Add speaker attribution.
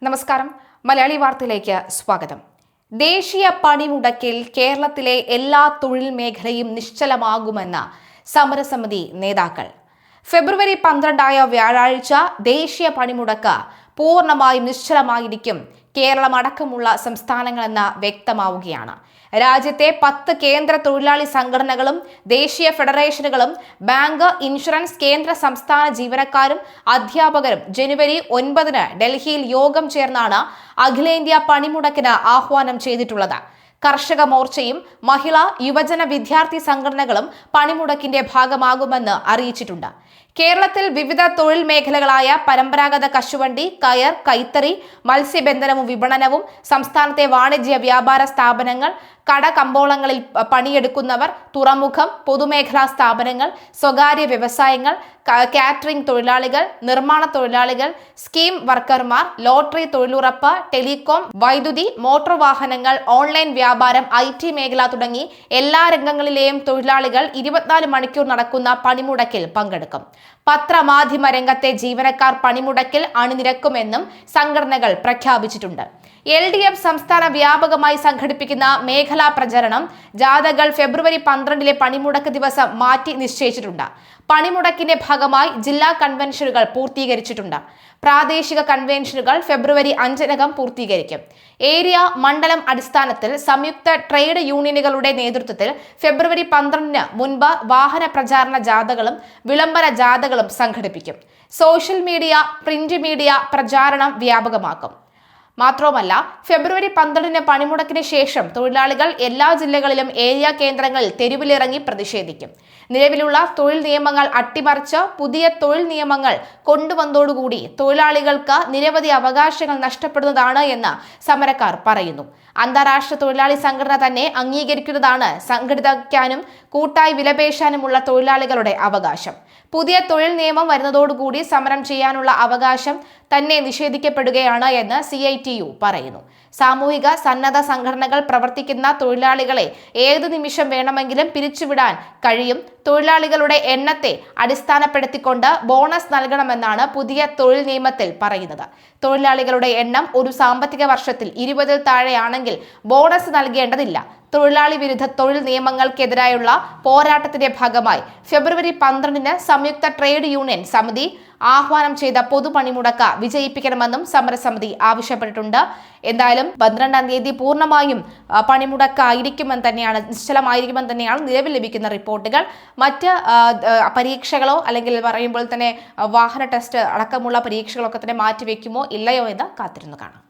Speaker 1: നമസ്കാരം. മലയാളി വാർത്തയിലേക്ക് സ്വാഗതം. ദേശീയ പണിമുടക്കിൽ കേരളത്തിലെ എല്ലാ തൊഴിൽ മേഖലയും നിശ്ചലമാകുമെന്ന് സമരസമിതി നേതാക്കൾ. ഫെബ്രുവരി 12 വ്യാഴാഴ്ച ദേശീയ പണിമുടക്ക് പൂർണ്ണമായും നിശ്ചലമായിരിക്കും കേരളമടക്കമുള്ള സംസ്ഥാനങ്ങളെന്ന് വ്യക്തമാവുകയാണ്. രാജ്യത്തെ 10 കേന്ദ്ര തൊഴിലാളി സംഘടനകളും ദേശീയ ഫെഡറേഷനുകളും ബാങ്ക്, ഇൻഷുറൻസ്, കേന്ദ്ര സംസ്ഥാന ജീവനക്കാരും അധ്യാപകരും ജനുവരി 9 ഡൽഹിയിൽ യോഗം ചേർന്നാണ് അഖിലേന്ത്യാ പണിമുടക്കിന് ആഹ്വാനം ചെയ്തിട്ടുള്ളത്. കർഷക മോർച്ചയും മഹിളാ, യുവജന, വിദ്യാർത്ഥി സംഘടനകളും പണിമുടക്കിന്റെ ഭാഗമാകുമെന്ന് അറിയിച്ചിട്ടുണ്ട്. കേരളത്തിൽ വിവിധ തൊഴിൽ മേഖലകളായ പരമ്പരാഗത കശുവണ്ടി, കയർ, കൈത്തറി, മത്സ്യബന്ധനവും വിപണനവും, സംസ്ഥാനത്തെ വാണിജ്യ വ്യാപാര സ്ഥാപനങ്ങൾ, കടകമ്പോളങ്ങളിൽ പണിയെടുക്കുന്നവർ, തുറമുഖം, പൊതുമേഖലാ സ്ഥാപനങ്ങൾ, സ്വകാര്യ വ്യവസായങ്ങൾ, കാറ്ററിംഗ് തൊഴിലാളികൾ, നിർമ്മാണ തൊഴിലാളികൾ, സ്കീം വർക്കർമാർ, ലോട്ടറി, തൊഴിലുറപ്പ്, ടെലികോം, വൈദ്യുതി, മോട്ടോർ വാഹനങ്ങൾ, ഓൺലൈൻ വ്യാപാരം, IT മേഖല തുടങ്ങി എല്ലാ രംഗങ്ങളിലെയും തൊഴിലാളികൾ 24 മണിക്കൂർ നടക്കുന്ന പണിമുടക്കിൽ പങ്കെടുക്കും. പത്രമാധ്യമ രംഗത്തെ ജീവനക്കാർ പണിമുടക്കിൽ അണിനിരക്കുമെന്നും സംഘടനകൾ പ്രഖ്യാപിച്ചിട്ടുണ്ട്. LDF സംസ്ഥാന വ്യാപകമായി സംഘടിപ്പിക്കുന്ന മേഖലാ പ്രചരണം ജാഥകൾ ഫെബ്രുവരി 12 പണിമുടക്ക് ദിവസം മാറ്റി നിശ്ചയിച്ചിട്ടുണ്ട്. പണിമുടക്കിന്റെ ഭാഗമായി ജില്ലാ കൺവെൻഷനുകൾ പൂർത്തീകരിച്ചിട്ടുണ്ട്. പ്രാദേശിക കൺവെൻഷനുകൾ ഫെബ്രുവരി 5 പൂർത്തീകരിക്കും. ഏരിയ, മണ്ഡലം അടിസ്ഥാനത്തിൽ സംയുക്ത ട്രേഡ് യൂണിയനുകളുടെ നേതൃത്വത്തിൽ ഫെബ്രുവരി 12 മുൻപ് വാഹന പ്രചാരണ ജാഥകളും വിളംബര ജാഥകളും സംഘടിപ്പിക്കും. സോഷ്യൽ മീഡിയ, പ്രിന്റ് മീഡിയ പ്രചാരണം വ്യാപകമാക്കും. മാത്രവുമല്ല, ഫെബ്രുവരി 12 പണിമുടക്കിന് ശേഷം തൊഴിലാളികൾ എല്ലാ ജില്ലകളിലും ഏരിയ കേന്ദ്രങ്ങളിൽ തെരുവിലിറങ്ങി പ്രതിഷേധിക്കും. നിലവിലുള്ള തൊഴിൽ നിയമങ്ങൾ അട്ടിമറിച്ച് പുതിയ തൊഴിൽ നിയമങ്ങൾ കൊണ്ടുവന്നതോടുകൂടി തൊഴിലാളികൾക്ക് നിരവധി അവകാശങ്ങൾ നഷ്ടപ്പെടുന്നതാണ് എന്ന് സമരക്കാർ പറയുന്നു. അന്താരാഷ്ട്ര തൊഴിലാളി സംഘടന തന്നെ അംഗീകരിക്കുന്നതാണ് സംഘടിക്കാനും കൂട്ടായി വിലപേശാനുമുള്ള തൊഴിലാളികളുടെ അവകാശം. പുതിയ തൊഴിൽ നിയമം വരുന്നതോടുകൂടി സമരം ചെയ്യാനുള്ള അവകാശം തന്നെ നിഷേധിക്കപ്പെടുകയാണ് എന്ന് CITU പറയുന്നു. സാമൂഹിക സന്നദ്ധ സംഘടനകൾ പ്രവർത്തിക്കുന്ന തൊഴിലാളികളെ ഏതു നിമിഷം വേണമെങ്കിലും പിരിച്ചുവിടാൻ കഴിയും. തൊഴിലാളികളുടെ എണ്ണത്തെ അടിസ്ഥാനപ്പെടുത്തിക്കൊണ്ട് ബോണസ് നൽകണമെന്നാണ് പുതിയ തൊഴിൽ നിയമത്തിൽ പറയുന്നത്. തൊഴിലാളികളുടെ എണ്ണം ഒരു സാമ്പത്തിക വർഷത്തിൽ 20-ൽ താഴെയാണെങ്കിൽ ബോണസ് നൽകേണ്ടതില്ല. തൊഴിലാളി വിരുദ്ധ തൊഴിൽ നിയമങ്ങൾക്കെതിരായുള്ള പോരാട്ടത്തിന്റെ ഭാഗമായി ഫെബ്രുവരി 12 സംയുക്ത ട്രേഡ് യൂണിയൻ സമിതി ആഹ്വാനം ചെയ്ത പൊതുപണിമുടക്ക് വിജയിപ്പിക്കണമെന്നും സമരസമിതി ആവശ്യപ്പെട്ടിട്ടുണ്ട്. എന്തായാലും 12-ാം തീയതി പൂർണ്ണമായും പണിമുടക്കായിരിക്കുമെന്ന് തന്നെയാണ്, നിശ്ചലമായിരിക്കുമെന്ന് തന്നെയാണ് നിലവിൽ ലഭിക്കുന്ന റിപ്പോർട്ടുകൾ. മറ്റ് പരീക്ഷകളോ അല്ലെങ്കിൽ പറയുമ്പോൾ തന്നെ വാഹന ടെസ്റ്റ് അടക്കമുള്ള പരീക്ഷകളൊക്കെ തന്നെ മാറ്റിവെക്കുമോ ഇല്ലയോ എന്ന് കാത്തിരുന്നു കാണാം.